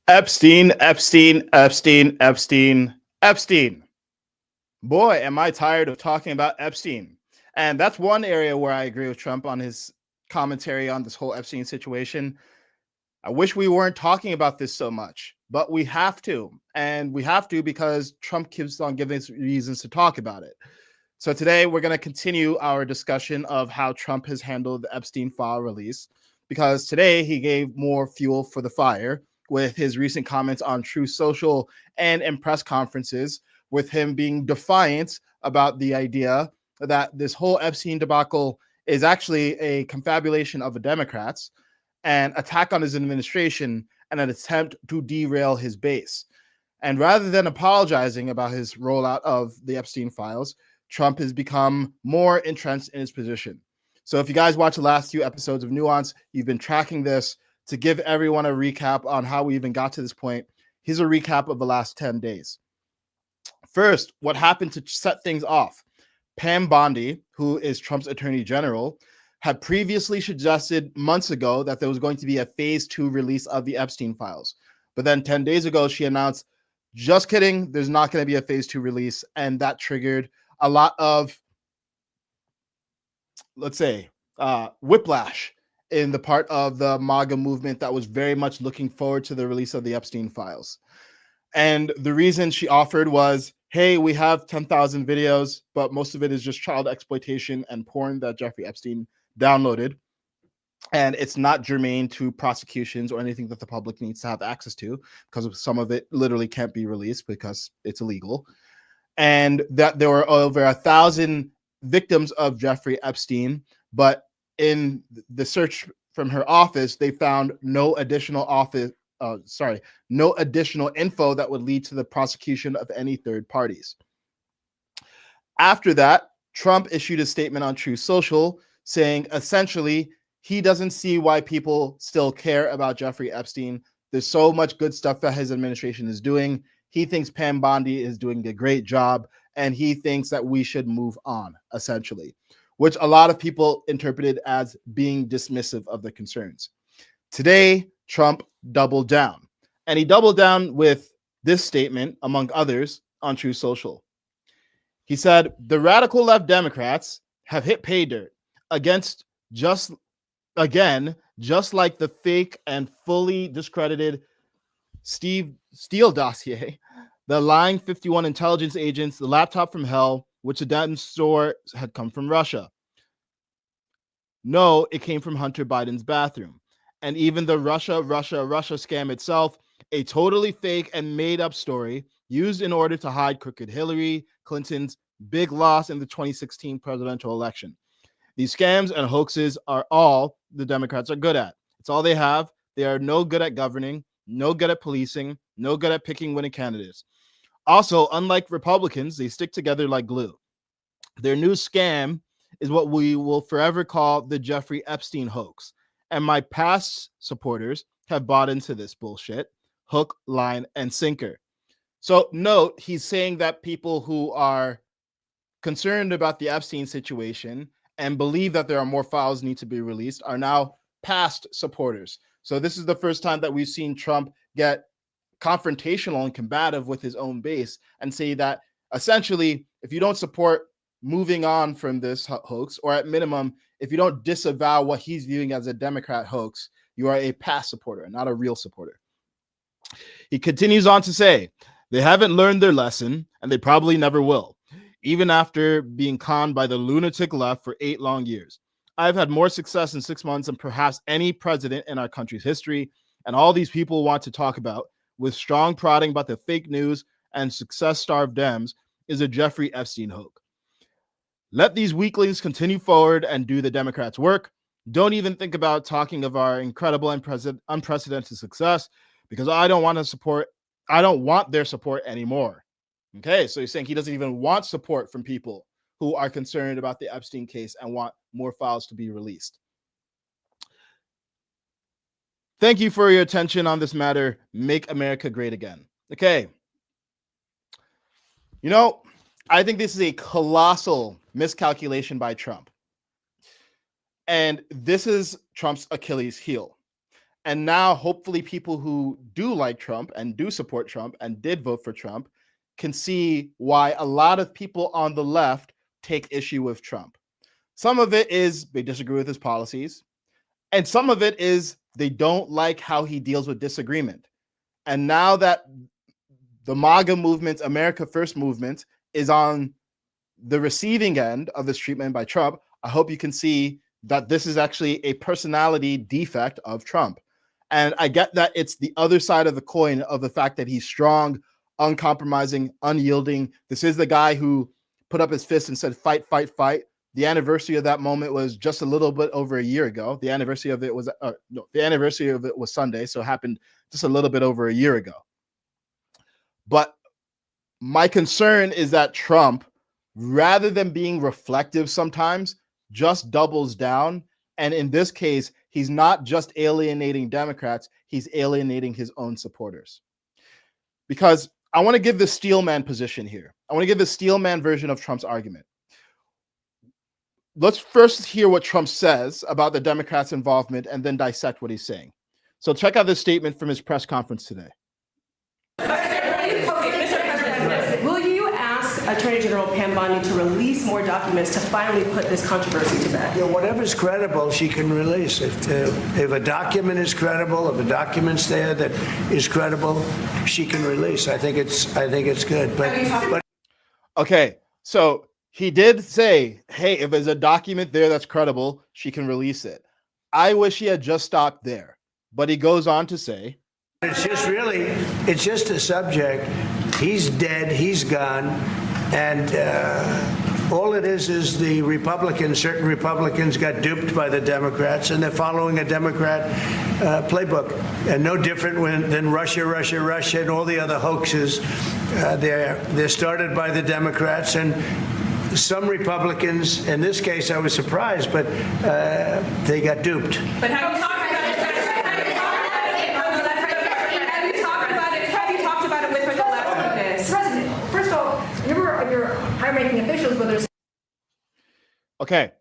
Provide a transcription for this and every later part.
Epstein, Epstein, Epstein, Epstein, Epstein. Boy, am I tired of talking about Epstein. And that's one area where I agree with Trump on his commentary on this whole Epstein situation. I wish we weren't talking about this so much, but we have to. And we have to because Trump keeps on giving us reasons to talk about it. So today we're going to continue our discussion of how Trump has handled the Epstein file release, because today he gave more fuel for the fire with his recent comments on True Social and in press conferences, with him being defiant about the idea that this whole Epstein debacle is actually a confabulation of the Democrats, an attack on his administration, and an attempt to derail his base. And rather than apologizing about his rollout of the Epstein files, Trump has become more entrenched in his position. So if you guys watch the last few episodes of Nuance, you've been tracking this. To give everyone a recap on how we even got to this point, here's a recap of the last 10 days. First, what happened to set things off? Pam Bondi, who is Trump's attorney general, had previously suggested months ago that there was going to be a phase 2 release of the Epstein files. But then 10 days ago, she announced, just kidding, there's not going to be a phase 2 release. And that triggered a lot of, let's say, whiplash in the part of the MAGA movement that was very much looking forward to the release of the Epstein files. And the reason she offered was, hey, we have 10,000 videos, but most of it is just child exploitation and porn that Jeffrey Epstein downloaded. And it's not germane to prosecutions or anything that the public needs to have access to, because some of it literally can't be released because it's illegal. And that there were over 1,000 victims of Jeffrey Epstein, but in the search from her office, they found no additional info that would lead to the prosecution of any third parties. After that, Trump issued a statement on True Social saying essentially he doesn't see why people still care about Jeffrey Epstein. There's so much good stuff that his administration is doing. He thinks Pam Bondi is doing a great job, and he thinks that we should move on, essentially, which a lot of people interpreted as being dismissive of the concerns. Today, Trump doubled down, and he doubled down with this statement, among others, on True Social. He said, the radical left Democrats have hit pay dirt against just like the fake and fully discredited Steele dossier, the lying 51 intelligence agents, the laptop from hell, which the Denton store had come from Russia. No, it came from Hunter Biden's bathroom. And even the Russia scam itself, a totally fake and made up story used in order to hide crooked Hillary Clinton's big loss in the 2016 presidential election. These scams and hoaxes are all the Democrats are good at. It's all they have. They are no good at governing, no good at policing, no good at picking winning candidates. Also, unlike Republicans, they stick together like glue. Their new scam is what we will forever call the Jeffrey Epstein hoax. And my past supporters have bought into this bullshit, hook, line, and sinker. So note, he's saying that people who are concerned about the Epstein situation and believe that there are more files need to be released are now past supporters. So this is the first time that we've seen Trump get confrontational and combative with his own base and say that essentially, if you don't support moving on from this hoax, or at minimum, if you don't disavow what he's viewing as a Democrat hoax, you are a past supporter and not a real supporter. He continues on to say, they haven't learned their lesson, and they probably never will, even after being conned by the lunatic left for 8 long years. I've had more success in 6 months than perhaps any president in our country's history, and all these people want to talk about, with strong prodding about the fake news and success-starved Dems, is a Jeffrey Epstein hoax. Let these weaklings continue forward and do the Democrats' work. Don't even think about talking of our incredible and unprecedented success, because I don't want their support anymore. Okay, so he's saying he doesn't even want support from people who are concerned about the Epstein case and want more files to be released. Thank you for your attention on this matter. Make America great again. Okay. You know, I think this is a colossal miscalculation by Trump. And this is Trump's Achilles heel. And now, hopefully, people who do like Trump and do support Trump and did vote for Trump can see why a lot of people on the left take issue with Trump. Some of it is they disagree with his policies, and some of it is they don't like how he deals with disagreement. And now that the MAGA movement, America First movement, is on the receiving end of this treatment by Trump, I hope you can see that this is actually a personality defect of Trump. And I get that it's the other side of the coin of the fact that he's strong, uncompromising, unyielding. This is the guy who put up his fist and said, fight, fight, fight. The anniversary of that moment was just a little bit over a year ago. The anniversary of it was Sunday, so it happened just a little bit over a year ago. But my concern is that Trump, rather than being reflective sometimes, just doubles down. And in this case, he's not just alienating Democrats, he's alienating his own supporters. Because I want to give the steelman position here. I want to give the steelman version of Trump's argument. Let's first hear what Trump says about the Democrats' involvement and then dissect what he's saying. So check out this statement from his press conference today. Will you ask Attorney General Pam Bondi to release more documents to finally put this controversy to bed? Yeah, whatever's credible, she can release. If a document is credible, if a document's there that is credible, she can release. I think it's good. But okay, so he did say, hey, if there's a document there that's credible, she can release it. I wish he had just stopped there, but he goes on to say, it's just a subject. He's dead, he's gone, and all it is certain Republicans got duped by the Democrats, and they're following a Democrat playbook. And no different than Russia, and all the other hoaxes. They're started by the Democrats, and some Republicans, in this case I was surprised, but they got duped. But have you talked about it? Have you talked about it with her the last witness? President, first of all, your high-ranking officials, whether it's okay.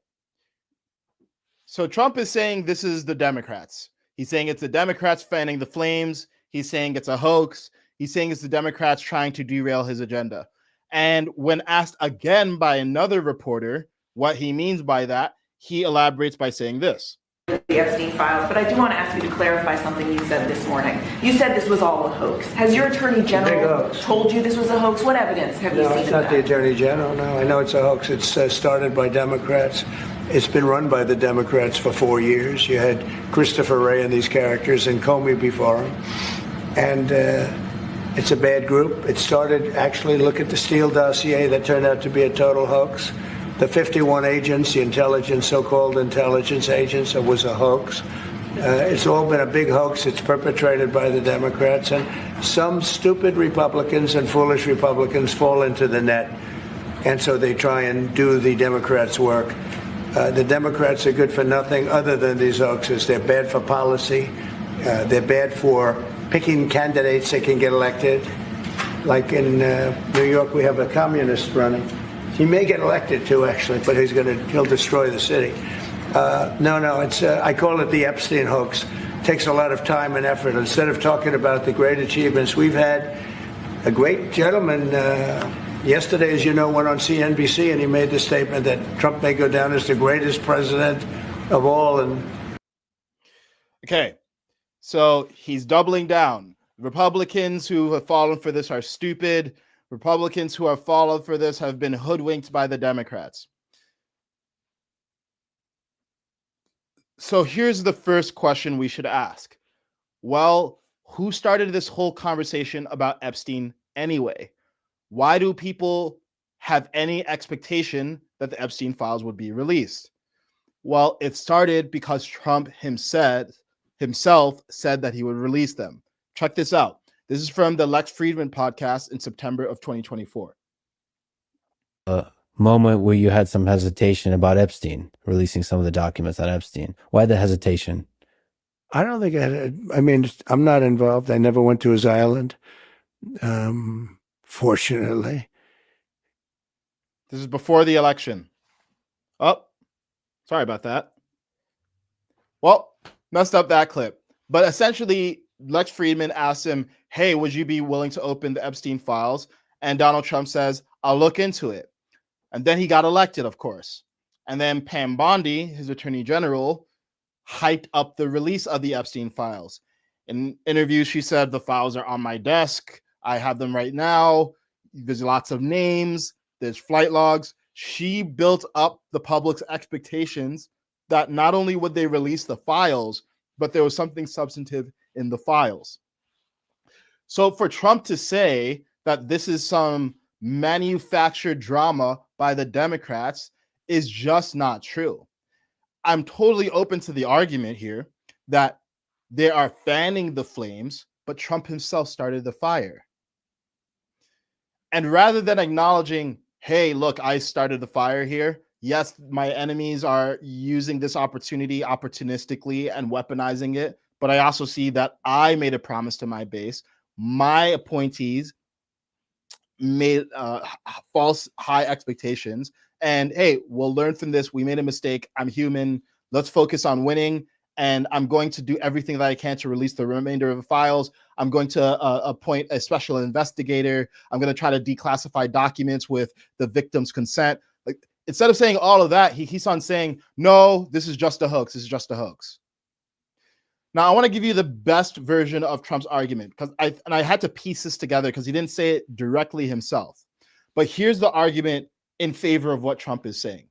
So Trump is saying this is the Democrats. He's saying it's the Democrats fanning the flames. He's saying it's a hoax. He's saying it's the Democrats trying to derail his agenda. And when asked again by another reporter what he means by that, he elaborates by saying this. The Epstein files, but I do want to ask you to clarify something you said this morning. You said this was all a hoax. Has your Attorney General told you this was a hoax? What evidence have you seen? No, it's not the Attorney General. No, I know it's a hoax. It's started by Democrats. It's been run by the Democrats for 4 years. You had Christopher Wray and these characters and Comey before him. And it's a bad group. It started, actually, look at the Steele dossier that turned out to be a total hoax. The 51 agents, the intelligence, so-called intelligence agents, it was a hoax. It's all been a big hoax. It's perpetrated by the Democrats. And some stupid Republicans and foolish Republicans fall into the net. And so they try and do the Democrats' work. The Democrats are good for nothing other than these hoaxes. They're bad for policy. They're bad for picking candidates that can get elected. Like in New York, we have a communist running. He may get elected too, actually, but he'll destroy the city. It's I call it the Epstein hoax. It takes a lot of time and effort. Instead of talking about the great achievements, we've had a great gentleman yesterday, as you know, went on CNBC and he made the statement that Trump may go down as the greatest president of all. Okay, so he's doubling down. Republicans who have fallen for this are stupid. Republicans who have fallen for this have been hoodwinked by the Democrats. So here's the first question we should ask. Well, who started this whole conversation about Epstein anyway? Why do people have any expectation that the Epstein files would be released? Well, it started because Trump himself said that he would release them. Check this out. This is from the Lex Friedman podcast in September of 2024. A moment where you had some hesitation about Epstein, releasing some of the documents on Epstein. Why the hesitation? I don't think I'm not involved. I never went to his island, fortunately. This is before the election. Oh, sorry about that. Well, messed up that clip. But essentially, Lex Friedman asks him, hey, would you be willing to open the Epstein files? And Donald Trump says, I'll look into it. And then he got elected, of course. And then Pam Bondi, his attorney general, hyped up the release of the Epstein files. In interviews, she said, the files are on my desk. I have them right now. There's lots of names. There's flight logs. She built up the public's expectations that not only would they release the files, but there was something substantive in the files. So for Trump to say that this is some manufactured drama by the Democrats is just not true. I'm totally open to the argument here that they are fanning the flames, but Trump himself started the fire. And rather than acknowledging, hey, look, I started the fire here. Yes, my enemies are using this opportunity opportunistically and weaponizing it. But I also see that I made a promise to my base. My appointees made false high expectations. And hey, we'll learn from this. We made a mistake. I'm human. Let's focus on winning. And I'm going to do everything that I can to release the remainder of the files. I'm going to appoint a special investigator. I'm going to try to declassify documents with the victim's consent. Like, instead of saying all of that, he keeps on saying, no, this is just a hoax. This is just a hoax. Now, I want to give you the best version of Trump's argument because I had to piece this together because he didn't say it directly himself. But here's the argument in favor of what Trump is saying.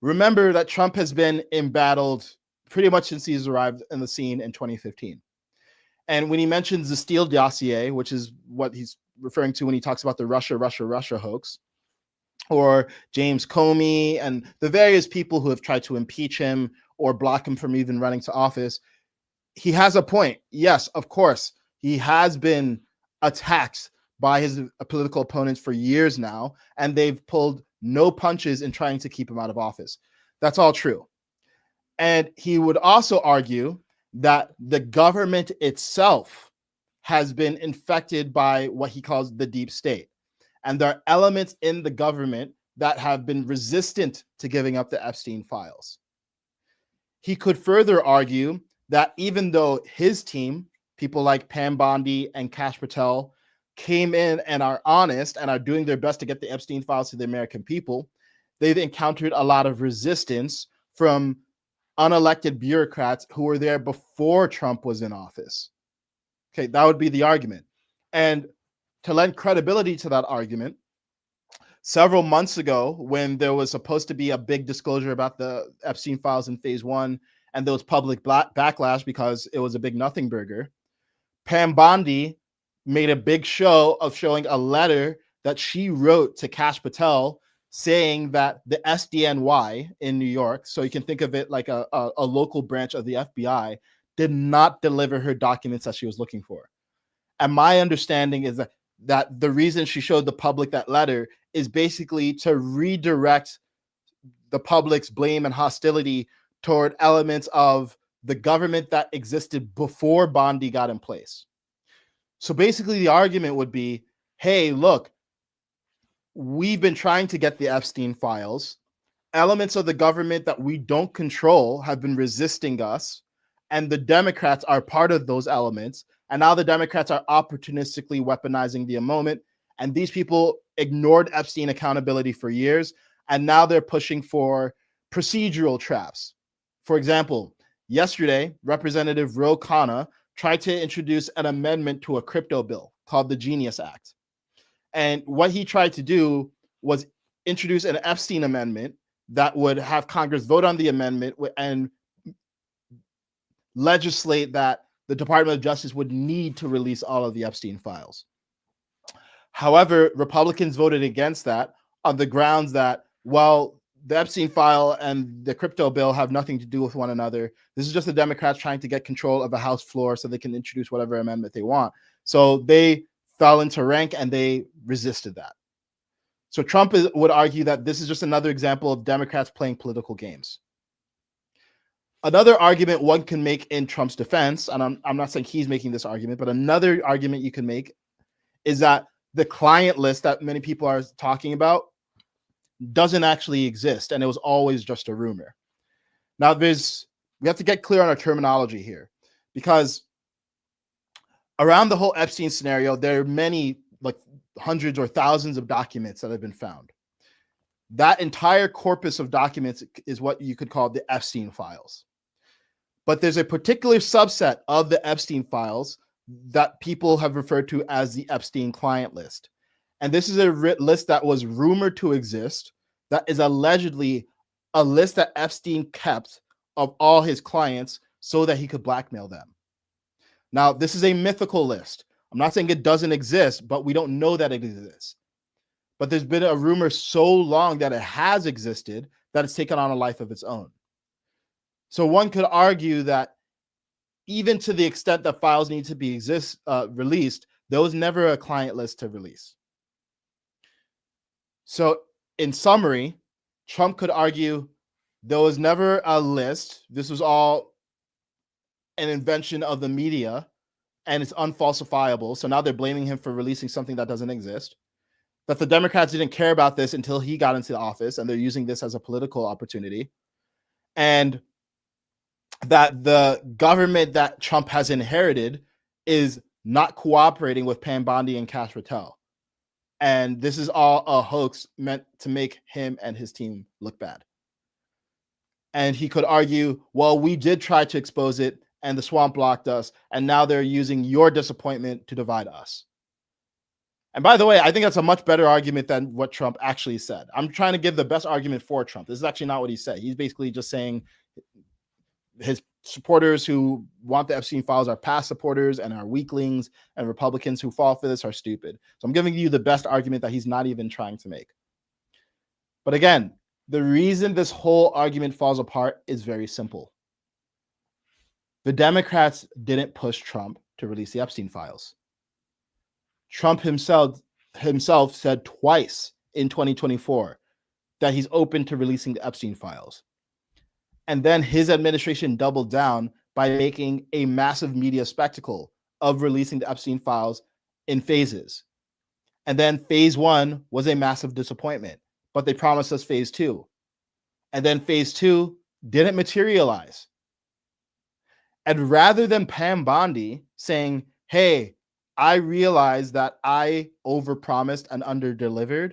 Remember that Trump has been embattled pretty much since he's arrived in the scene in 2015. And when he mentions the Steele dossier, which is what he's referring to when he talks about the Russia hoax, or James Comey and the various people who have tried to impeach him or block him from even running to office, he has a point. Yes, of course, he has been attacked by his political opponents for years now, and they've pulled no punches in trying to keep him out of office. That's all true. And he would also argue that the government itself has been infected by what he calls the deep state. And there are elements in the government that have been resistant to giving up the Epstein files. He could further argue that even though his team, people like Pam Bondi and Kash Patel, came in and are honest and are doing their best to get the Epstein files to the American people, they've encountered a lot of resistance from unelected bureaucrats who were there before Trump was in office. Okay, that would be the argument. And to lend credibility to that argument, several months ago, when there was supposed to be a big disclosure about the Epstein files in phase one, and there was public backlash because it was a big nothing burger, Pam Bondi made a big show of showing a letter that she wrote to Kash Patel saying that the SDNY in New York, so you can think of it like a local branch of the FBI, did not deliver her documents that she was looking for. And my understanding is that the reason she showed the public that letter is basically to redirect the public's blame and hostility toward elements of the government that existed before Bondi got in place. So basically the argument would be, hey, look, we've been trying to get the Epstein files. Elements of the government that we don't control have been resisting us, and the Democrats are part of those elements. And now the Democrats are opportunistically weaponizing the moment. And these people ignored Epstein accountability for years, and now they're pushing for procedural traps. For example, yesterday, Representative Ro Khanna tried to introduce an amendment to a crypto bill called the Genius Act. And what he tried to do was introduce an Epstein amendment that would have Congress vote on the amendment and legislate that the Department of Justice would need to release all of the Epstein files. However, Republicans voted against that on the grounds that, well, the Epstein file and the crypto bill have nothing to do with one another. This is just the Democrats trying to get control of the House floor so they can introduce whatever amendment they want. So they fell into rank and they resisted that. So Trump would argue that this is just another example of Democrats playing political games. Another argument one can make in Trump's defense, and I'm not saying he's making this argument, but another argument you can make is that the client list that many people are talking about doesn't actually exist, and it was always just a rumor. Now, we have to get clear on our terminology here. because around the whole Epstein scenario, there are many, like hundreds or thousands of documents that have been found. That entire corpus of documents is what you could call the Epstein files. But there's a particular subset of the Epstein files that people have referred to as the Epstein client list. And this is a list that was rumored to exist, that is allegedly a list that Epstein kept of all his clients so that he could blackmail them. Now, this is a mythical list. I'm not saying it doesn't exist, but we don't know that it exists. But there's been a rumor so long that it has existed that it's taken on a life of its own. So one could argue that even to the extent that files need to be released, there was never a client list to release. So in summary, Trump could argue there was never a list. This was all an invention of the media, and it's unfalsifiable. So now they're blaming him for releasing something that doesn't exist. That the Democrats didn't care about this until he got into the office, and they're using this as a political opportunity. And that the government that Trump has inherited is not cooperating with Pam Bondi and Kash Patel. And this is all a hoax meant to make him and his team look bad. And he could argue, well, we did try to expose it, and the swamp blocked us, and now they're using your disappointment to divide us. And by the way, I think that's a much better argument than what Trump actually said. I'm trying to give the best argument for Trump. This is actually not what he said. He's basically just saying his supporters who want the Epstein files are past supporters and are weaklings, and Republicans who fall for this are stupid. So I'm giving you the best argument that he's not even trying to make. But again, the reason this whole argument falls apart is very simple. The Democrats didn't push Trump to release the Epstein files. Trump himself said twice in 2024 that he's open to releasing the Epstein files. And then his administration doubled down by making a massive media spectacle of releasing the Epstein files in phases. And then phase 1 was a massive disappointment, but they promised us phase 2. And then phase 2 didn't materialize. And rather than Pam Bondi saying, hey, I realized that I overpromised and underdelivered,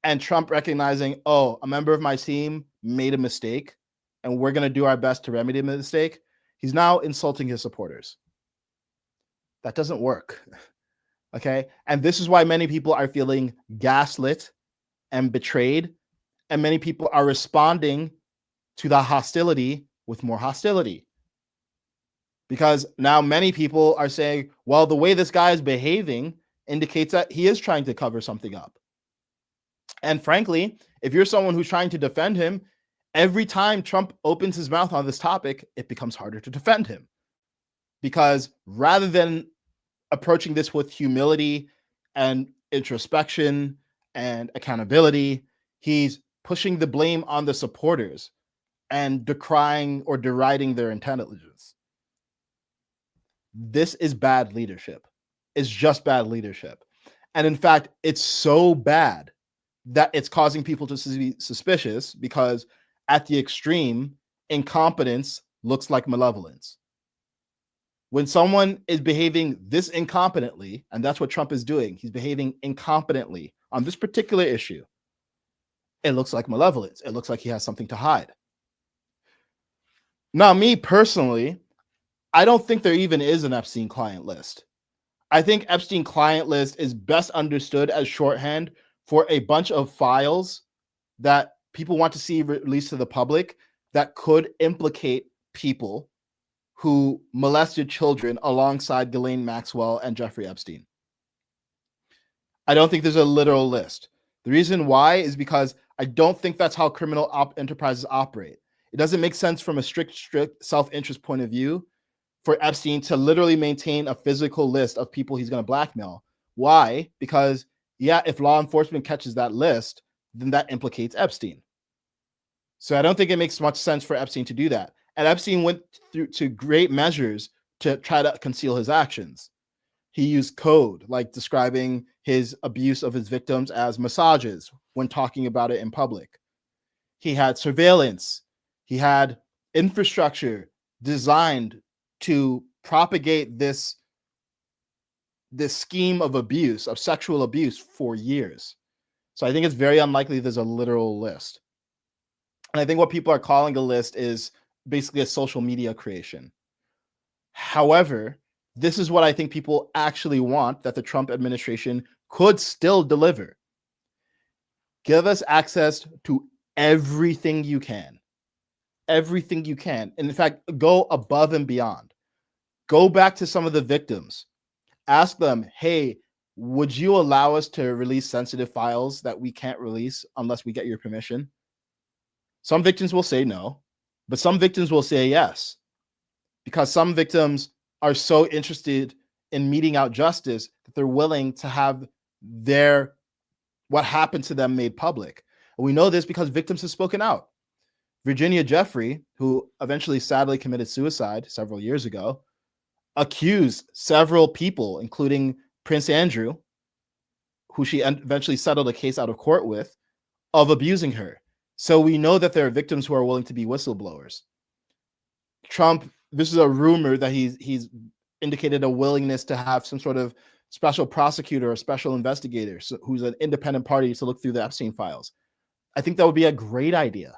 and Trump recognizing, oh, a member of my team made a mistake, and we're going to do our best to remedy the mistake, he's now insulting his supporters. That doesn't work. Okay? And this is why many people are feeling gaslit and betrayed, and many people are responding to the hostility with more hostility. Because now many people are saying, well, the way this guy is behaving indicates that he is trying to cover something up. And frankly, if you're someone who's trying to defend him, every time Trump opens his mouth on this topic, it becomes harder to defend him. Because rather than approaching this with humility and introspection and accountability, he's pushing the blame on the supporters and decrying or deriding their intelligence. This is bad leadership. It's just bad leadership. And in fact, it's so bad that it's causing people to be suspicious, because at the extreme, incompetence looks like malevolence. When someone is behaving this incompetently, and that's what Trump is doing, he's behaving incompetently on this particular issue, it looks like malevolence. It looks like he has something to hide. Now, me personally, I don't think there even is an Epstein client list. I think Epstein client list is best understood as shorthand for a bunch of files that people want to see released to the public that could implicate people who molested children alongside Ghislaine Maxwell and Jeffrey Epstein. I don't think there's a literal list. The reason why is because I don't think that's how criminal enterprises operate. It doesn't make sense from a strict self-interest point of view for Epstein to literally maintain a physical list of people he's going to blackmail. Why? Because, yeah, if law enforcement catches that list, then that implicates Epstein. So I don't think it makes much sense for Epstein to do that. And Epstein went through to great measures to try to conceal his actions. He used code, like describing his abuse of his victims as massages when talking about it in public. He had surveillance. He had infrastructure designed to propagate this scheme of abuse, of sexual abuse, for years. So I think it's very unlikely there's a literal list. And I think what people are calling a list is basically a social media creation. However, this is what I think people actually want, that the Trump administration could still deliver. Give us access to everything you can. Everything you can. And in fact, go above and beyond. Go back to some of the victims. Ask them, hey, would you allow us to release sensitive files that we can't release unless we get your permission? Some victims will say no, but some victims will say yes, because some victims are so interested in meting out justice that they're willing to have what happened to them made public. And we know this because victims have spoken out. Virginia Jeffrey, who eventually sadly committed suicide several years ago, accused several people, including Prince Andrew, who she eventually settled a case out of court with, of abusing her. So we know that there are victims who are willing to be whistleblowers. Trump, this is a rumor that he's indicated a willingness to have some sort of special prosecutor or special investigator who's an independent party to look through the Epstein files. I think that would be a great idea.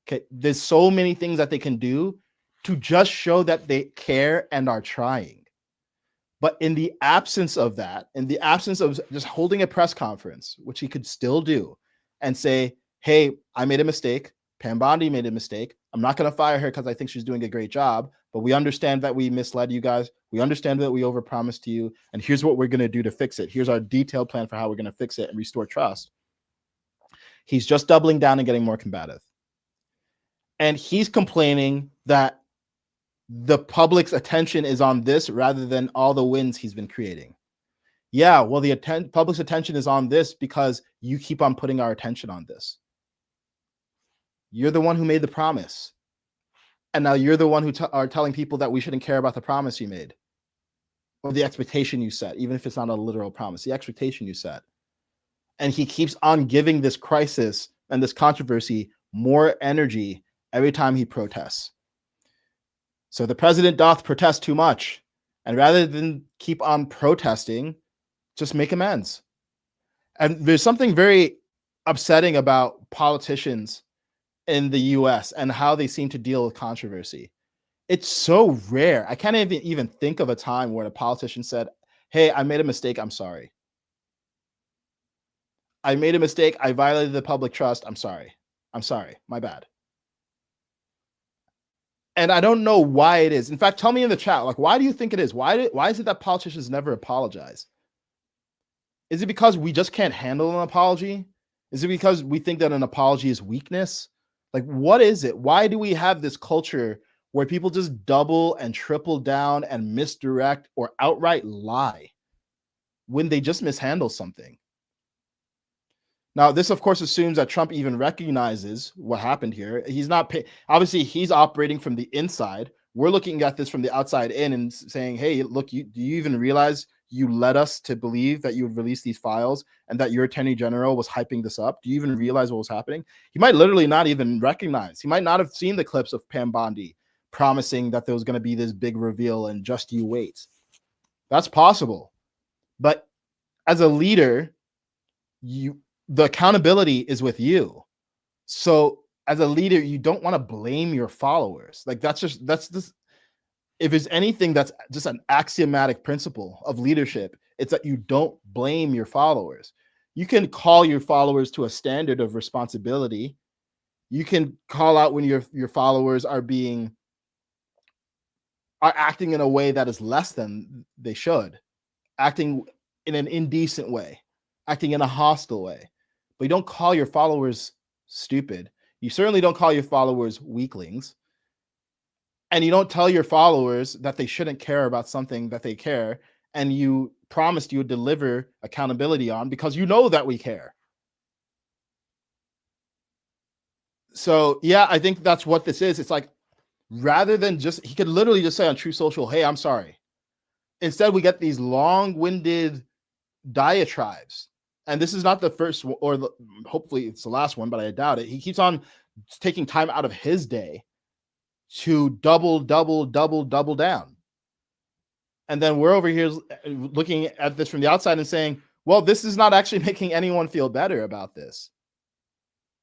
Okay, there's so many things that they can do to just show that they care and are trying. But in the absence of that, in the absence of just holding a press conference, which he could still do, and say, hey, I made a mistake. Pam Bondi made a mistake. I'm not going to fire her because I think she's doing a great job, but we understand that we misled you guys. We understand that we overpromised to you, and here's what we're going to do to fix it. Here's our detailed plan for how we're going to fix it and restore trust. He's just doubling down and getting more combative. And he's complaining that the public's attention is on this rather than all the wins he's been creating. Yeah, well, the public's attention is on this because you keep on putting our attention on this. You're the one who made the promise. And now you're the one who are telling people that we shouldn't care about the promise you made, or the expectation you set, even if it's not a literal promise, the expectation you set. And he keeps on giving this crisis and this controversy more energy every time he protests. So the president doth protest too much. And rather than keep on protesting, just make amends. And there's something very upsetting about politicians in the US and how they seem to deal with controversy. It's so rare. I can't even think of a time where a politician said, hey, I made a mistake. I'm sorry. I made a mistake. I violated the public trust. I'm sorry. I'm sorry. My bad. And I don't know why it is. In fact, tell me in the chat, like, why do you think it is? Why is it that politicians never apologize? Is it because we just can't handle an apology? Is it because we think that an apology is weakness? Like, what is it? Why do we have this culture where people just double and triple down and misdirect or outright lie when they just mishandle something? Now, this, of course, assumes that Trump even recognizes what happened here. He's not obviously, he's operating from the inside. We're looking at this from the outside in and saying, hey, look, do you even realize you led us to believe that you would release these files and that your attorney general was hyping this up? Do you even realize what was happening? He might literally not even recognize. He might not have seen the clips of Pam Bondi promising that there was going to be this big reveal and just you wait. That's possible. But as a leader, the accountability is with you. So as a leader, you don't want to blame your followers. Like that's this. If there's anything that's just an axiomatic principle of leadership, it's that you don't blame your followers. You can call your followers to a standard of responsibility. You can call out when your followers are acting in a way that is less than they should, acting in an indecent way, acting in a hostile way. But you don't call your followers stupid. You certainly don't call your followers weaklings. And you don't tell your followers that they shouldn't care about something that they care, and you promised you would deliver accountability on because you know that we care. So, yeah, I think that's what this is. It's like, rather than he could literally just say on True Social, hey, I'm sorry. Instead, we get these long-winded diatribes. And this is not the first one, or hopefully it's the last one, but I doubt it. He keeps on taking time out of his day to double down. And then we're over here looking at this from the outside and saying, well, this is not actually making anyone feel better about this.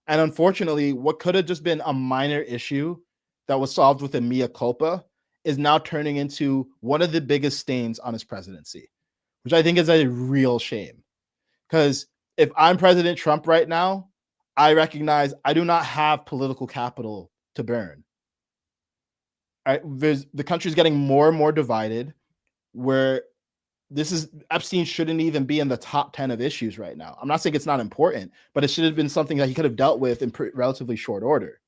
And unfortunately, what could have just been a minor issue that was solved with a mea culpa is now turning into one of the biggest stains on his presidency, which I think is a real shame. Because if I'm President Trump right now, I recognize I do not have political capital to burn. The country's getting more and more divided, where Epstein shouldn't even be in the top 10 of issues right now. I'm not saying it's not important, but it should have been something that he could have dealt with in relatively short order.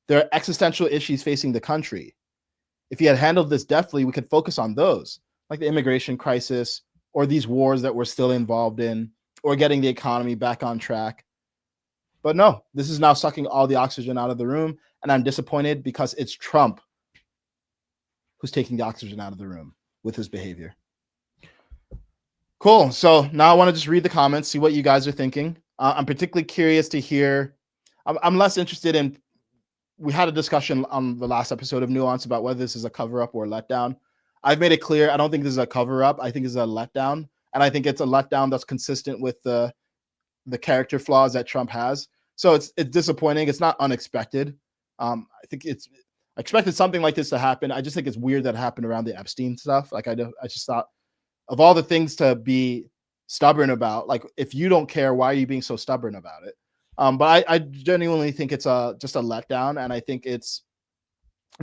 There are existential issues facing the country. If he had handled this deftly, we could focus on those, like the immigration crisis or these wars that we're still involved in, or getting the economy back on track. But no, this is now sucking all the oxygen out of the room, and I'm disappointed because it's Trump who's taking the oxygen out of the room with his behavior. Cool. So now I want to just read the comments, see what you guys are thinking. I'm particularly curious to hear. I'm less interested in. We had a discussion on the last episode of Nuance about whether this is a cover-up or a letdown. I've made it clear I don't think this is a cover-up. I think it's a letdown, and I think it's a letdown that's consistent with the character flaws that Trump has. So it's disappointing. It's not unexpected. I think I expected something like this to happen. I just think it's weird that it happened around the Epstein stuff. Like I just thought, of all the things to be stubborn about, like if you don't care, why are you being so stubborn about it? But I genuinely think it's just a letdown, and I think it's,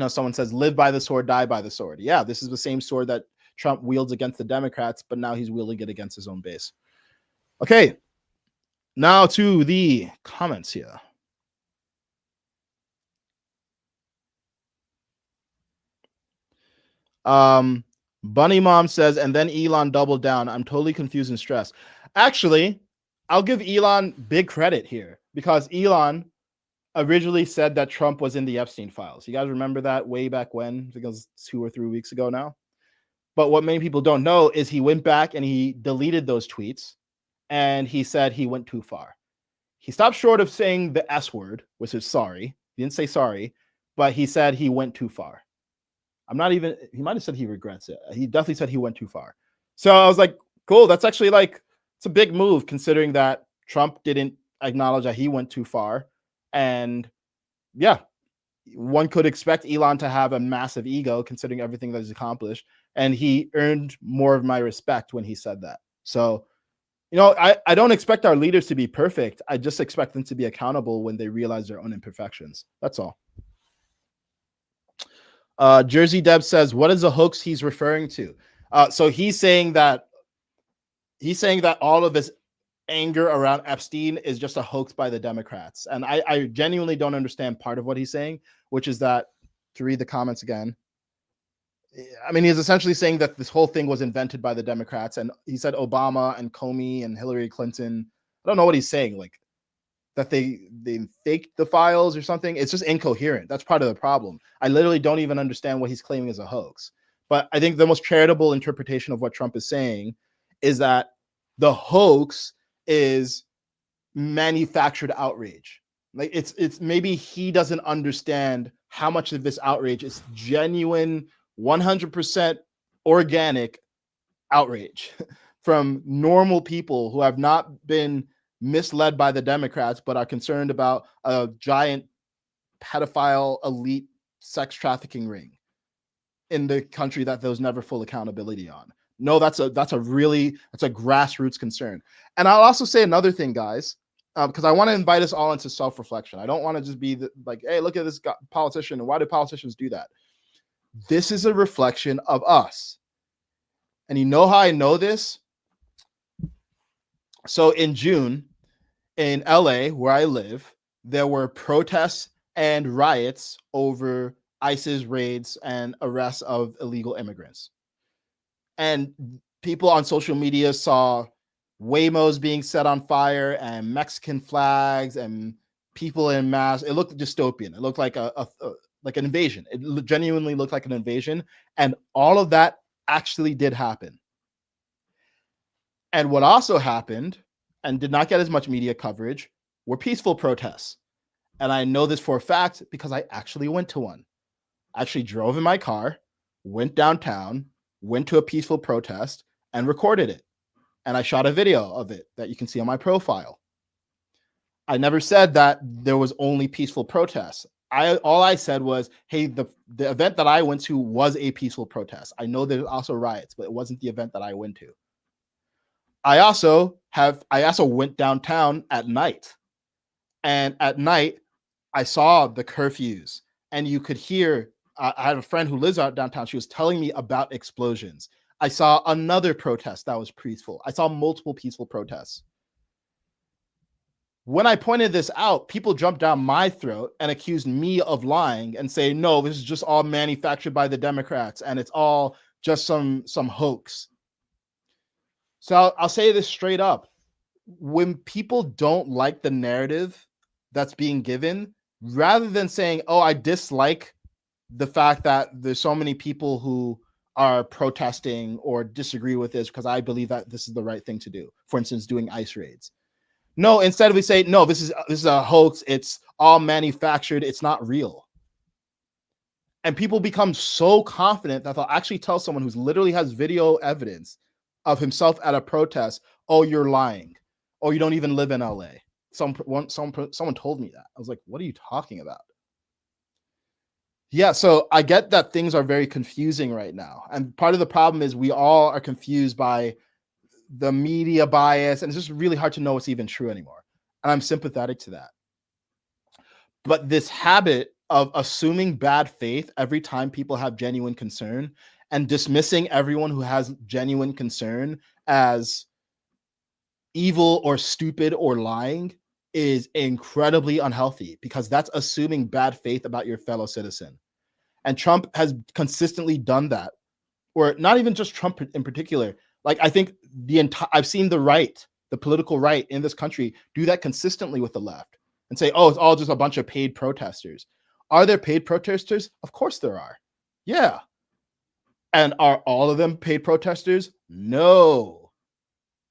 someone says live by the sword, die by the sword. Yeah, this is the same sword that Trump wields against the Democrats, but now he's wielding it against his own base. Okay, now to the comments here. Bunny Mom says, and then Elon doubled down. I'm totally confused and stressed. Actually, I'll give Elon big credit here, because Elon originally said that Trump was in the Epstein files. You guys remember that way back when? I think it was 2 or 3 weeks ago now. But what many people don't know is he went back and he deleted those tweets, and he said he went too far. He stopped short of saying the S word, which is sorry. He didn't say sorry, but he said he went too far. He might have said he regrets it. He definitely said he went too far. So I was like, cool. That's actually it's a big move, considering that Trump didn't acknowledge that he went too far. And yeah, one could expect Elon to have a massive ego considering everything that he's accomplished. And he earned more of my respect when he said that. So, I don't expect our leaders to be perfect. I just expect them to be accountable when they realize their own imperfections. That's all. Jersey Deb says, what is the hoax he's referring to? So he's saying that all of this anger around Epstein is just a hoax by the Democrats. And I genuinely don't understand part of what he's saying, which is that, to read the comments again, I mean, he's essentially saying that this whole thing was invented by the Democrats. And he said Obama and Comey and Hillary Clinton. I don't know what he's saying, like that they faked the files or something. It's just incoherent. That's part of the problem. I literally don't even understand what he's claiming is a hoax. But I think the most charitable interpretation of what Trump is saying is that the hoax is manufactured outrage. Like it's maybe he doesn't understand how much of this outrage is genuine, 100% organic outrage from normal people who have not been misled by the Democrats, but are concerned about a giant pedophile elite sex trafficking ring in the country that there's never full accountability on. No, that's a grassroots concern. And I'll also say another thing, guys, because I want to invite us all into self-reflection. I don't want to just be like, hey, look at this politician, and why do politicians do that? This is a reflection of us. And you know how I know this? So in June, in LA, where I live, there were protests and riots over ICE's raids and arrests of illegal immigrants. And people on social media saw Waymos being set on fire and Mexican flags and people in masks. It looked dystopian. It looked like like an invasion. It genuinely looked like an invasion. And all of that actually did happen. And what also happened and did not get as much media coverage were peaceful protests. And I know this for a fact because I actually went to one. I actually drove in my car, went downtown, went to a peaceful protest, and recorded it. And I shot a video of it that you can see on my profile. I never said that there was only peaceful protests. All I said was, hey, the event that I went to was a peaceful protest. I know there's also riots, but it wasn't the event that I went to. I also went downtown at night. And at night, I saw the curfews, and you could hear. I had a friend who lives out downtown. She was telling me about explosions. I saw another protest that was peaceful. I saw multiple peaceful protests. When I pointed this out, people jumped down my throat and accused me of lying and say, no, this is just all manufactured by the Democrats and it's all just some hoax. So I'll say this straight up. When people don't like the narrative that's being given, rather than saying, oh, I dislike the fact that there's so many people who are protesting or disagree with this because I believe that this is the right thing to do. For instance, doing ICE raids. No, instead we say, no, this is a hoax. It's all manufactured. It's not real. And people become so confident that they'll actually tell someone who's literally has video evidence of himself at a protest, oh, you're lying. Oh, you don't even live in LA. Someone told me that. I was like, what are you talking about? Yeah, so I get that things are very confusing right now. And part of the problem is we all are confused by the media bias, and it's just really hard to know what's even true anymore. And I'm sympathetic to that. But this habit of assuming bad faith every time people have genuine concern and dismissing everyone who has genuine concern as evil or stupid or lying is incredibly unhealthy, because that's assuming bad faith about your fellow citizen. And Trump has consistently done that, or not even just Trump in particular. Like, I think I've seen the right, the political right in this country do that consistently with the left and say, oh, it's all just a bunch of paid protesters. Are there paid protesters? Of course there are. Yeah. And are all of them paid protesters? No.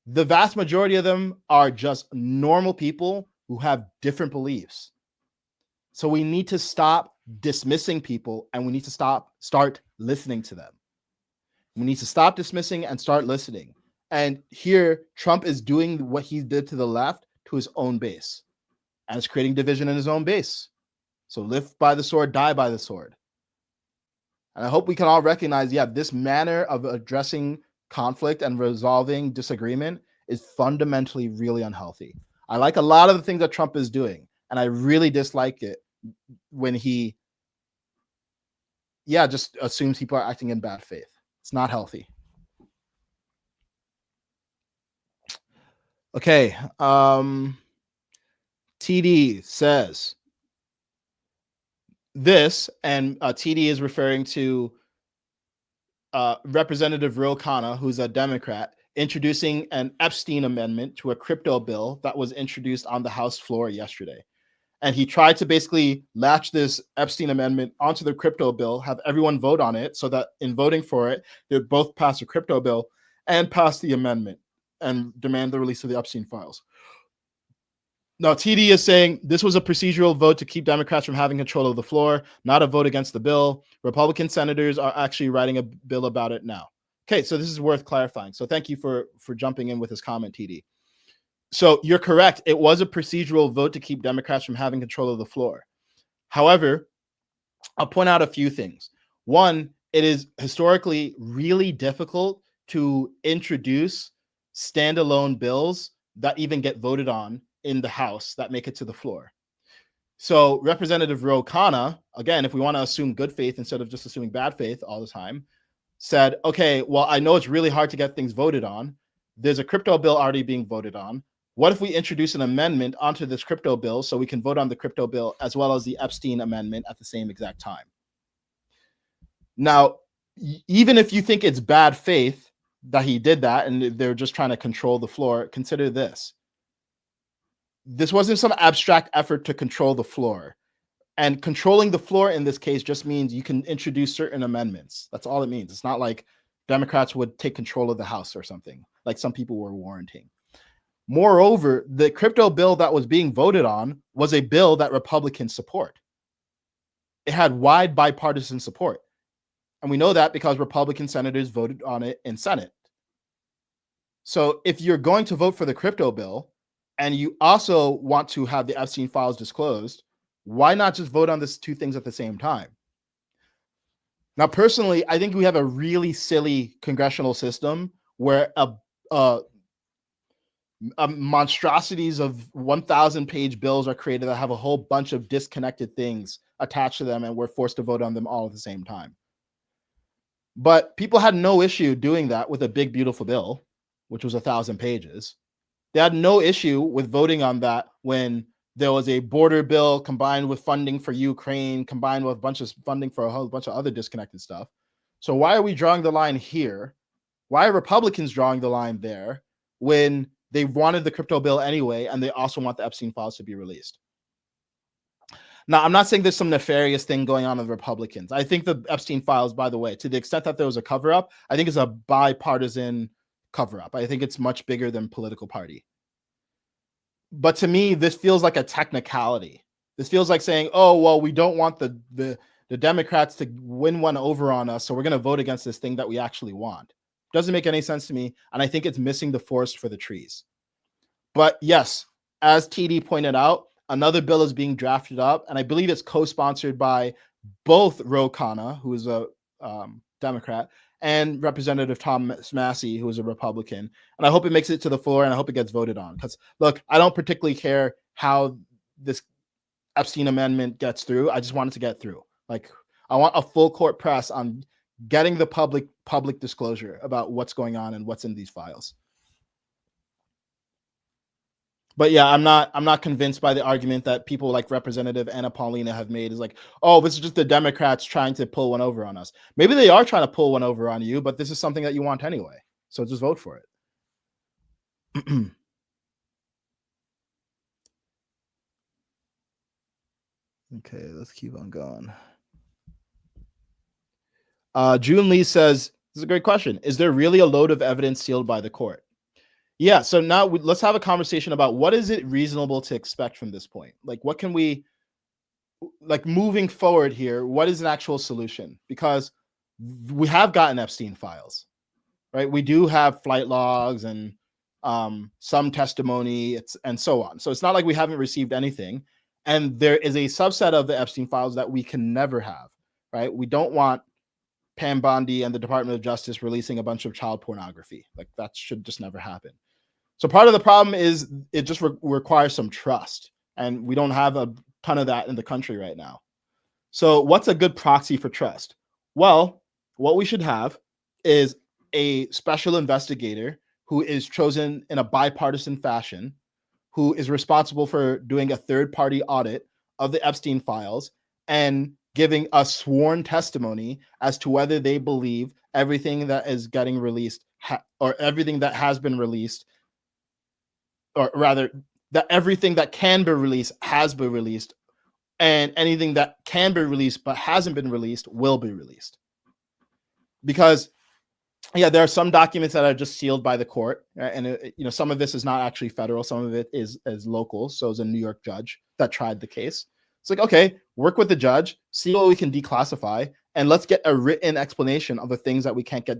The vast majority of them are just normal people who have different beliefs. So we need to stop dismissing people, and we need to start listening to them. We need to stop dismissing and start listening. And here, Trump is doing what he did to the left to his own base, and it's creating division in his own base. So live by the sword, die by the sword. And I hope we can all recognize, yeah, this manner of addressing conflict and resolving disagreement is fundamentally really unhealthy. I like a lot of the things that Trump is doing, and I really dislike it when he, just assumes people are acting in bad faith. It's not healthy. Okay. TD says this, and TD is referring to Representative Ro Khanna, who's a Democrat, introducing an Epstein amendment to a crypto bill that was introduced on the House floor yesterday. And he tried to basically latch this Epstein amendment onto the crypto bill, have everyone vote on it so that in voting for it, they would both pass the crypto bill and pass the amendment and demand the release of the Epstein files. Now, TD is saying this was a procedural vote to keep Democrats from having control of the floor, not a vote against the bill. Republican senators are actually writing a bill about it now. Okay, so this is worth clarifying. So thank you for jumping in with this comment, TD. So you're correct. It was a procedural vote to keep Democrats from having control of the floor. However, I'll point out a few things. One, it is historically really difficult to introduce standalone bills that even get voted on in the House that make it to the floor. So Representative Ro Khanna, again, if we want to assume good faith instead of just assuming bad faith all the time, said, okay, well, I know it's really hard to get things voted on. There's a crypto bill already being voted on. What if we introduce an amendment onto this crypto bill so we can vote on the crypto bill as well as the Epstein amendment at the same exact time? Now, even if you think it's bad faith that he did that and they're just trying to control the floor, consider this. This wasn't some abstract effort to control the floor. And controlling the floor in this case just means you can introduce certain amendments. That's all it means. It's not like Democrats would take control of the House or something, like some people were warranting. Moreover, the crypto bill that was being voted on was a bill that Republicans support. it had wide bipartisan support. And we know that because Republican senators voted on it in Senate. So if you're going to vote for the crypto bill and you also want to have the Epstein files disclosed, why not just vote on these two things at the same time? Now, personally, I think we have a really silly congressional system where monstrosities of 1,000-page bills are created that have a whole bunch of disconnected things attached to them, and we're forced to vote on them all at the same time. But people had no issue doing that with a big, beautiful bill, which was 1,000 pages. They had no issue with voting on that when there was a border bill combined with funding for Ukraine, combined with a bunch of funding for a whole bunch of other disconnected stuff. So why are we drawing the line here? Why are Republicans drawing the line there when they wanted the crypto bill anyway, and they also want the Epstein files to be released? Now, I'm not saying there's some nefarious thing going on with Republicans. I think the Epstein files, by the way, to the extent that there was a cover-up, I think it's a bipartisan cover-up. I think it's much bigger than political party. But to me, this feels like a technicality. This feels like saying, oh, well, we don't want the Democrats to win one over on us, so we're going to vote against this thing that we actually want. Doesn't make any sense to me, and I think it's missing the forest for the trees. But yes, as TD pointed out, another bill is being drafted up, and I believe it's co-sponsored by both Ro Khanna, who is a Democrat, and Representative Thomas Massey, who is a Republican. And I hope it makes it to the floor, and I hope it gets voted on. Because, look, I don't particularly care how this Epstein amendment gets through. I just want it to get through. Like, I want a full court press on getting the public disclosure about what's going on and what's in these files. But yeah, I'm not convinced by the argument that people like Representative Anna Paulina have made is like, oh, this is just the Democrats trying to pull one over on us. Maybe they are trying to pull one over on you, but this is something that you want anyway. So just vote for it. Okay, let's keep on going. June Lee says, this is a great question. Is there really a load of evidence sealed by the court? Yeah, so now let's have a conversation about what is it reasonable to expect from this point? Like, what can we, like, moving forward here, what is an actual solution? Because we have gotten Epstein files, right? We do have flight logs and some testimony and so on. So it's not like we haven't received anything. And there is a subset of the Epstein files that we can never have, right? We don't want Pam Bondi and the Department of Justice releasing a bunch of child pornography. Like, that should just never happen. So part of the problem is it just requires some trust, and we don't have a ton of that in the country right now. So what's a good proxy for trust? Well, what we should have is a special investigator who is chosen in a bipartisan fashion, who is responsible for doing a third-party audit of the Epstein files and giving a sworn testimony as to whether they believe everything that is getting released or everything that has been released, or rather that everything that can be released has been released, and anything that can be released but hasn't been released will be released. Because yeah, there are some documents that are just sealed by the court, right? And some of this is not actually federal, some of it is local. So it's a New York judge that tried the case. It's like, okay, work with the judge, see what we can declassify, and let's get a written explanation of the things that we can't get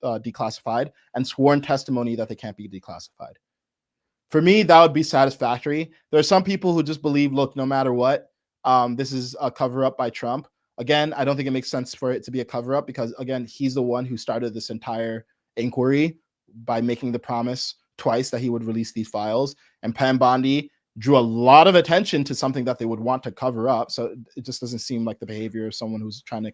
declassified, and sworn testimony that they can't be declassified. For me, that would be satisfactory. There are some people who just believe, look, no matter what, this is a cover-up by Trump. Again, I don't think it makes sense for it to be a cover-up because, again, he's the one who started this entire inquiry by making the promise twice that he would release these files. And Pam Bondi drew a lot of attention to something that they would want to cover up. So it just doesn't seem like the behavior of someone who's trying to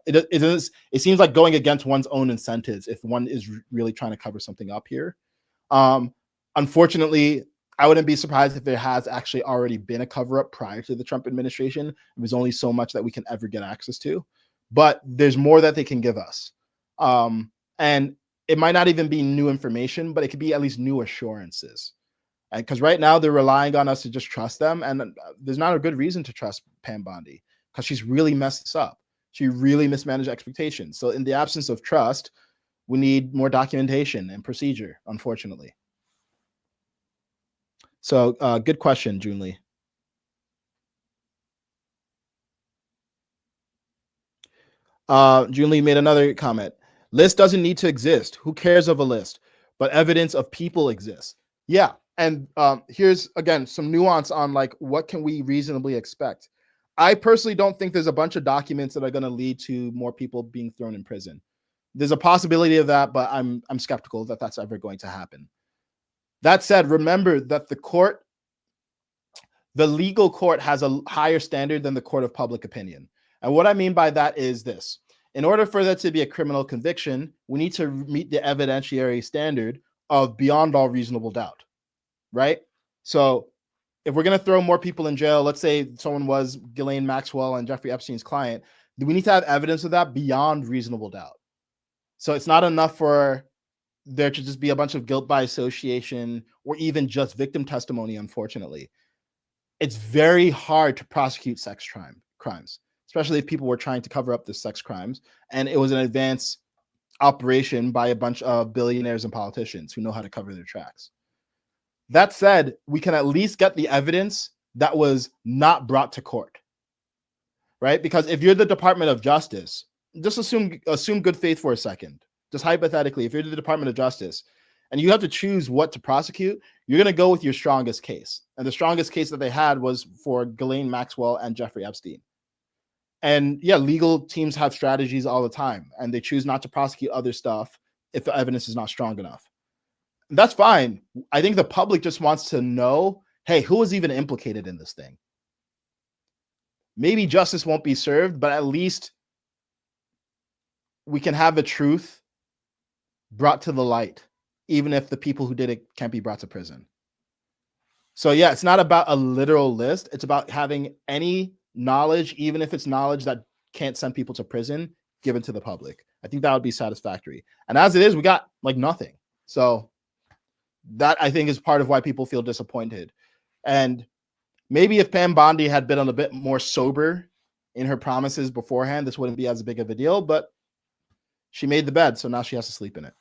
it seems like going against one's own incentives if one is really trying to cover something up here. Unfortunately, I wouldn't be surprised if there has actually already been a cover-up prior to the Trump administration. There's only so much that we can ever get access to, but there's more that they can give us. And it might not even be new information, but it could be at least new assurances. Because right now they're relying on us to just trust them, and there's not a good reason to trust Pam Bondi because she's really messed this up. She really mismanaged expectations. So in the absence of trust, we need more documentation and procedure, unfortunately. So good question, June Lee. June Lee made another comment. List doesn't need to exist. Who cares of a list? But evidence of people exists. Yeah. And here's, again, some nuance on like what can we reasonably expect. I personally don't think there's a bunch of documents that are going to lead to more people being thrown in prison. There's a possibility of that, but I'm skeptical that that's ever going to happen. That said, remember that the legal court has a higher standard than the court of public opinion. And what I mean by that is this. In order for that to be a criminal conviction, we need to meet the evidentiary standard of beyond all reasonable doubt, right? So if we're going to throw more people in jail, let's say someone was Ghislaine Maxwell and Jeffrey Epstein's client, we need to have evidence of that beyond reasonable doubt. So it's not enough for there to just be a bunch of guilt by association or even just victim testimony, unfortunately. It's very hard to prosecute sex crimes, especially if people were trying to cover up the sex crimes. And it was an advanced operation by a bunch of billionaires and politicians who know how to cover their tracks. That said, we can at least get the evidence that was not brought to court, right? Because if you're the Department of Justice, just assume good faith for a second. Just hypothetically, if you're the Department of Justice and you have to choose what to prosecute, you're going to go with your strongest case. And the strongest case that they had was for Ghislaine Maxwell and Jeffrey Epstein. And yeah, legal teams have strategies all the time, and they choose not to prosecute other stuff if the evidence is not strong enough. That's fine. I think the public just wants to know, hey, who was even implicated in this thing? Maybe justice won't be served, but at least we can have the truth brought to the light, even if the people who did it can't be brought to prison. So yeah, it's not about a literal list. It's about having any knowledge, even if it's knowledge that can't send people to prison, given to the public. I think that would be satisfactory. And as it is, we got like nothing. So that I think is part of why people feel disappointed. And maybe if Pam Bondi had been a bit more sober in her promises beforehand, this wouldn't be as big of a deal, but she made the bed, so now she has to sleep in it.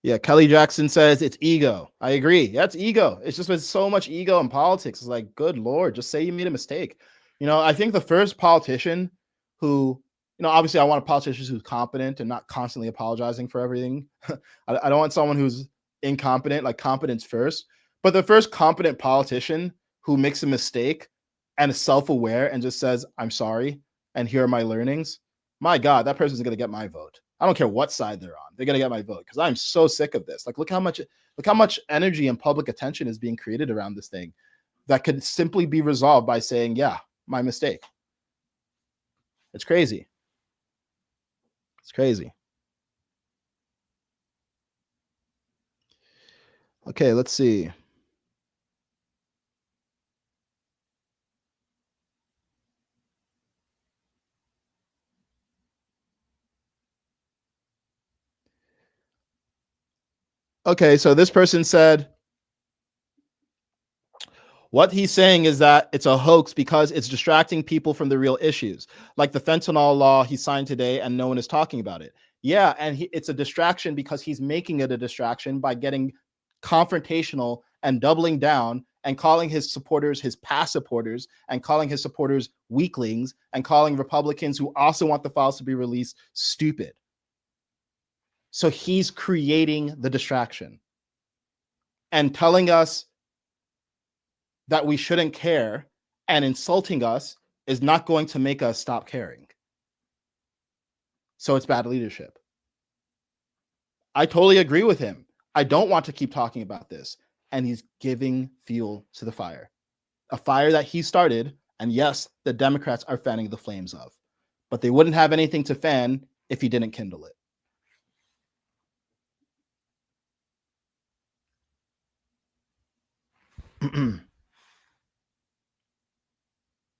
Yeah, Kelly Jackson says it's ego. I agree. Yeah, it's ego. It's just been so much ego in politics. It's like, good Lord, just say you made a mistake. You know, I think the first politician who, you know, obviously I want a politician who's competent and not constantly apologizing for everything. I don't want someone who's incompetent, like competence first. But the first competent politician who makes a mistake and is self-aware and just says, I'm sorry, and here are my learnings. My God, that person's going to get my vote. I don't care what side they're on. They're going to get my vote because I'm so sick of this. Like, look how much energy and public attention is being created around this thing that could simply be resolved by saying, yeah, my mistake. It's crazy. It's crazy. Okay, let's see. Okay, so this person said, what he's saying is that it's a hoax because it's distracting people from the real issues, like the fentanyl law he signed today and no one is talking about it. Yeah, and it's a distraction because he's making it a distraction by getting confrontational and doubling down and calling his supporters his past supporters and calling his supporters weaklings and calling Republicans who also want the files to be released stupid. So he's creating the distraction and telling us that we shouldn't care, and insulting us is not going to make us stop caring. So it's bad leadership. I totally agree with him. I don't want to keep talking about this. And he's giving fuel to the fire, a fire that he started. And yes, the Democrats are fanning the flames of, but they wouldn't have anything to fan if he didn't kindle it.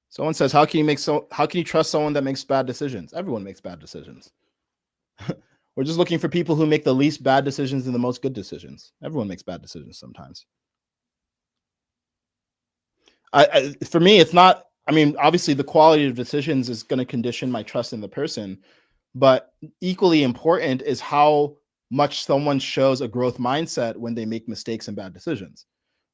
Someone says, how can you trust someone that makes bad decisions? Everyone makes bad decisions. We're just looking for people who make the least bad decisions and the most good decisions. Everyone makes bad decisions sometimes. For me, it's not, I mean, obviously the quality of decisions is going to condition my trust in the person, but equally important is how much someone shows a growth mindset when they make mistakes and bad decisions,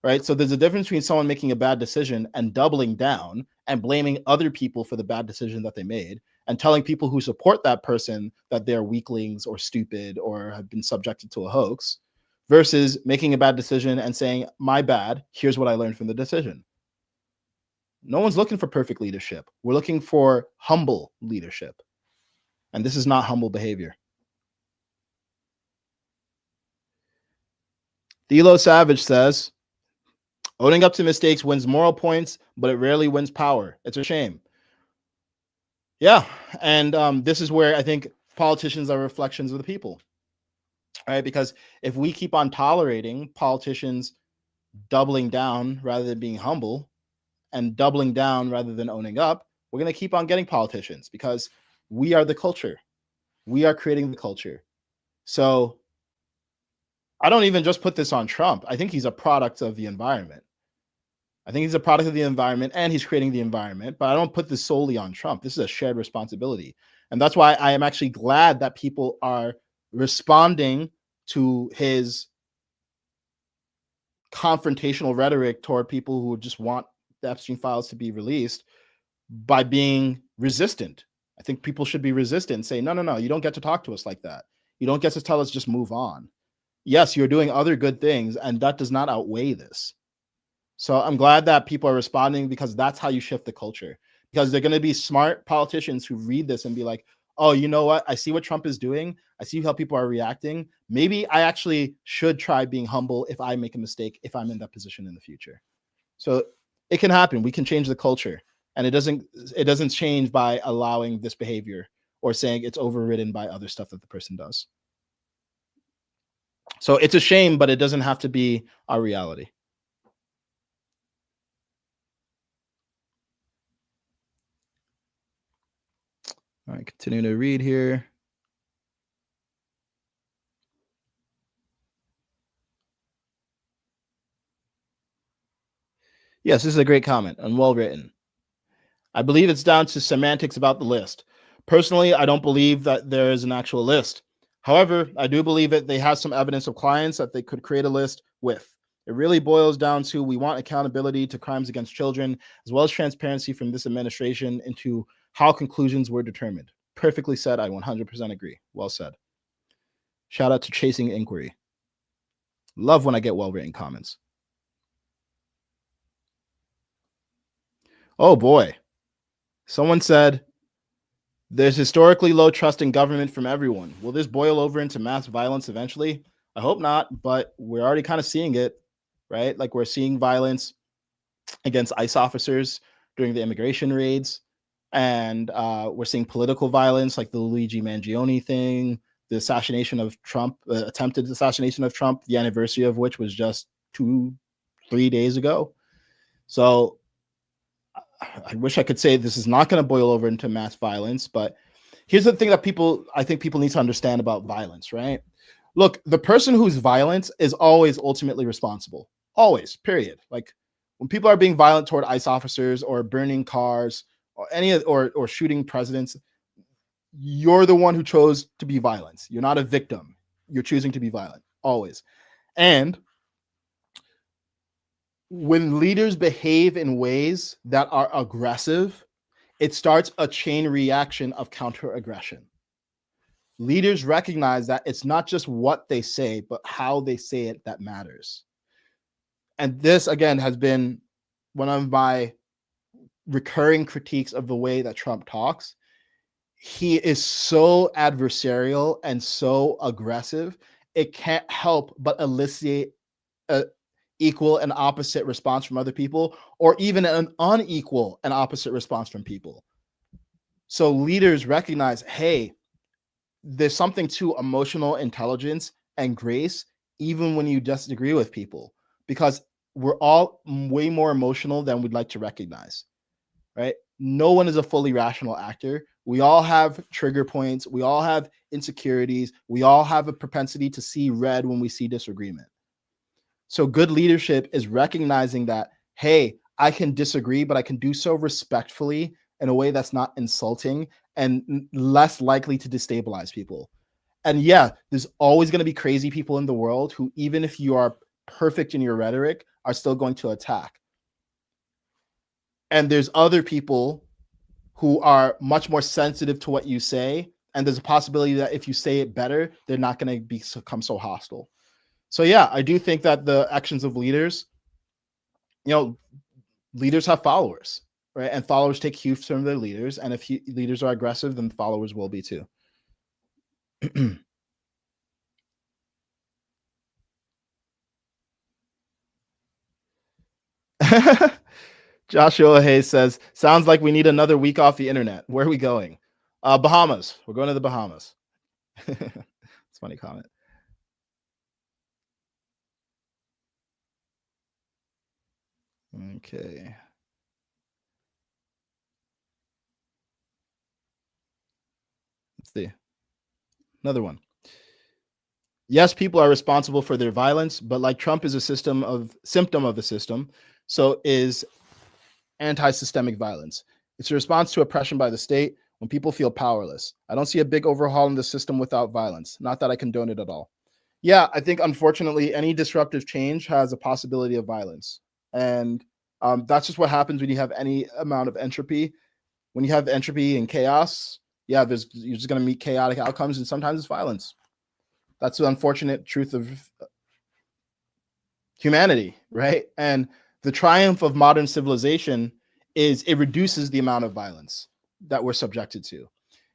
right? So there's a difference between someone making a bad decision and doubling down and blaming other people for the bad decision that they made and telling people who support that person that they're weaklings or stupid or have been subjected to a hoax, versus making a bad decision and saying, my bad, here's what I learned from the decision. No one's looking for perfect leadership. We're looking for humble leadership. And this is not humble behavior. Thelo Savage says, owning up to mistakes wins moral points, but it rarely wins power. It's a shame. Yeah. And this is where I think politicians are reflections of the people, right? Because if we keep on tolerating politicians doubling down rather than being humble and doubling down rather than owning up, we're going to keep on getting politicians because we are the culture. We are creating the culture. So I don't even just put this on Trump. I think he's a product of the environment. I think he's a product of the environment and he's creating the environment, but I don't put this solely on Trump. This is a shared responsibility. And that's why I am actually glad that people are responding to his confrontational rhetoric toward people who just want the Epstein files to be released by being resistant. I think people should be resistant and say, no, you don't get to talk to us like that. You don't get to tell us just move on. Yes, you're doing other good things, and that does not outweigh this. So I'm glad that people are responding because that's how you shift the culture. Because they're going to be smart politicians who read this and be like, oh, you know what? I see what Trump is doing. I see how people are reacting. Maybe I actually should try being humble if I make a mistake, if I'm in that position in the future. So it can happen. We can change the culture. And it doesn't change by allowing this behavior or saying it's overridden by other stuff that the person does. So it's a shame, but it doesn't have to be our reality. All right, continue to read here. Yes, this is a great comment and well written. I believe it's down to semantics about the list. Personally, I don't believe that there is an actual list. However, I do believe that they have some evidence of clients that they could create a list with. It really boils down to we want accountability to crimes against children, as well as transparency from this administration into how conclusions were determined. Perfectly said. I 100% agree. Well said. Shout out to Chasing Inquiry. Love when I get well-written comments. Oh boy. Someone said, there's historically low trust in government from everyone. Will this boil over into mass violence eventually? I hope not, but we're already kind of seeing it, right? Like we're seeing violence against ICE officers during the immigration raids. And we're seeing political violence like the Luigi Mangione thing, the assassination of Trump, attempted assassination of Trump, the anniversary of which was just 2-3 days ago. So I wish I could say this is not going to boil over into mass violence, but here's the thing that I think people need to understand about violence, right? Look, the person who's violent is always ultimately responsible. Always, period. Like when people are being violent toward ICE officers or burning cars or shooting presidents, you're the one who chose to be violent. You're not a victim. You're choosing to be violent, always. And when leaders behave in ways that are aggressive, it starts a chain reaction of counter-aggression. Leaders recognize that it's not just what they say, but how they say it that matters. And this, again, has been one of my recurring critiques of the way that Trump talks. He is so adversarial and so aggressive, it can't help but elicit a equal and opposite response from other people, or even an unequal and opposite response from people. So leaders recognize, hey, there's something to emotional intelligence and grace, even when you disagree with people, because we're all way more emotional than we'd like to recognize, right? No one is a fully rational actor. We all have trigger points. We all have insecurities. We all have a propensity to see red when we see disagreement. So good leadership is recognizing that, hey, I can disagree, but I can do so respectfully in a way that's not insulting and less likely to destabilize people. And yeah, there's always going to be crazy people in the world who, even if you are perfect in your rhetoric, are still going to attack. And there's other people who are much more sensitive to what you say. And there's a possibility that if you say it better, they're not going to become so hostile. So yeah, I do think that the actions of leaders, leaders have followers, right? And followers take cues from their leaders. And if leaders are aggressive, then followers will be too. Joshua Hayes says, sounds like we need another week off the internet. Where are we going? Bahamas. We're going to the Bahamas. It's a funny comment. Okay. Let's see. Another one. Yes, people are responsible for their violence, but like Trump is a symptom of the system, so is anti-systemic violence. It's a response to oppression by the state when people feel powerless. I don't see a big overhaul in the system without violence. Not that I condone it at all. Yeah, I think unfortunately any disruptive change has a possibility of violence. And that's just what happens when you have any amount of entropy. When you have entropy and chaos, yeah, you're just going to meet chaotic outcomes, and sometimes it's violence. That's the unfortunate truth of humanity, right? And the triumph of modern civilization is it reduces the amount of violence that we're subjected to.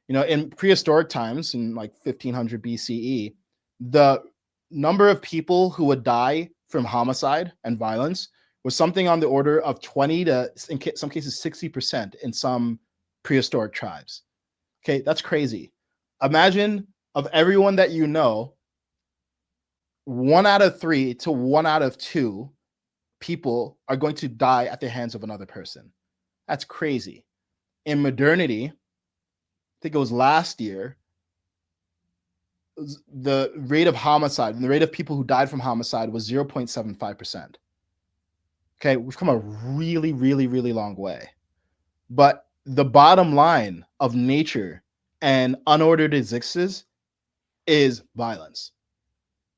In prehistoric times, in like 1500 BCE, the number of people who would die from homicide and violence was something on the order of 20 to, in some cases, 60% in some prehistoric tribes. Okay, that's crazy. Imagine of everyone that you know, 1 out of 3 to 1 out of 2 people are going to die at the hands of another person. That's crazy. In modernity, I think it was last year, the rate of homicide and the rate of people who died from homicide was 0.75%. Okay, we've come a really, really, really long way. But the bottom line of nature and unordered existence is violence.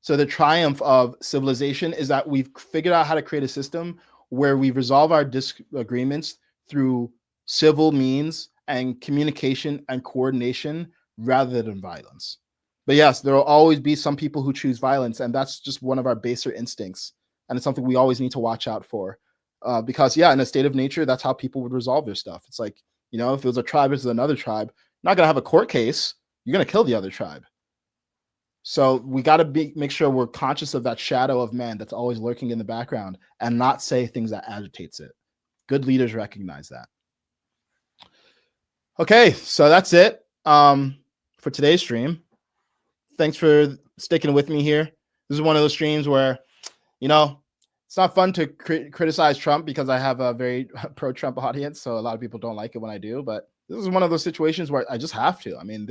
So the triumph of civilization is that we've figured out how to create a system where we resolve our disagreements through civil means and communication and coordination rather than violence. But yes, there will always be some people who choose violence, and that's just one of our baser instincts. And it's something we always need to watch out for. Because, yeah, in a state of nature, that's how people would resolve their stuff. It's like, if it was a tribe versus another tribe, you're not going to have a court case. You're going to kill the other tribe. So we got to make sure we're conscious of that shadow of man that's always lurking in the background and not say things that agitates it. Good leaders recognize that. Okay, so that's it for today's stream. Thanks for sticking with me here. This is one of those streams where, it's not fun to criticize Trump because I have a very pro-Trump audience, so a lot of people don't like it when I do. But this is one of those situations where I just have to. I mean,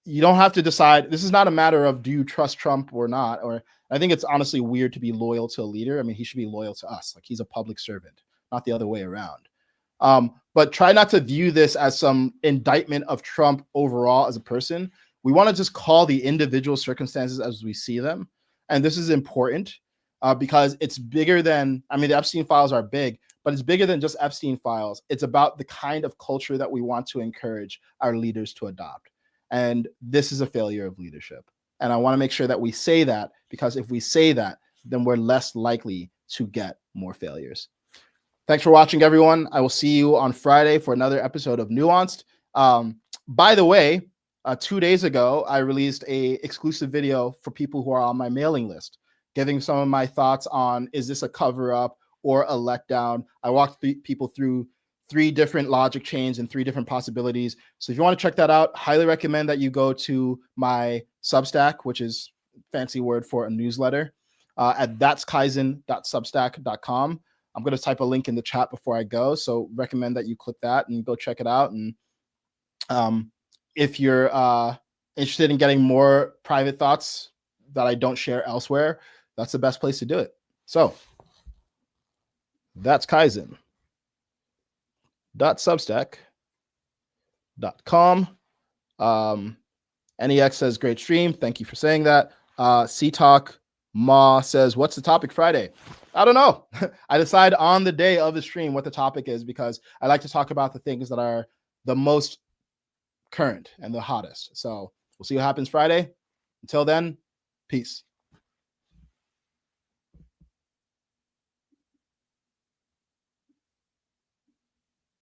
you don't have to decide. This is not a matter of do you trust Trump or not. Or I think it's honestly weird to be loyal to a leader. I mean, he should be loyal to us. Like, he's a public servant, not the other way around. But try not to view this as some indictment of Trump overall as a person. We want to just call the individual circumstances as we see them. And this is important because it's bigger than, the Epstein files are big, but it's bigger than just Epstein files. It's about the kind of culture that we want to encourage our leaders to adopt. And this is a failure of leadership. And I want to make sure that we say that, because if we say that, then we're less likely to get more failures. Thanks for watching, everyone. I will see you on Friday for another episode of Nuanced. By the way, 2 days ago, I released a exclusive video for people who are on my mailing list, giving some of my thoughts on, is this a cover-up or a letdown? I walked people through 3 different logic chains and 3 different possibilities. So if you want to check that out, highly recommend that you go to my Substack, which is fancy word for a newsletter, at thatskaizen.substack.com. I'm going to type a link in the chat before I go. So recommend that you click that and go check it out. And if you're interested in getting more private thoughts that I don't share elsewhere, that's the best place to do it. So that's Kaizen.substack.com. NEX says, great stream. Thank you for saying that. C-Talk Ma says, what's the topic Friday? I don't know. I decide on the day of the stream what the topic is because I like to talk about the things that are the most current and the hottest. So we'll see what happens Friday. Until then, peace.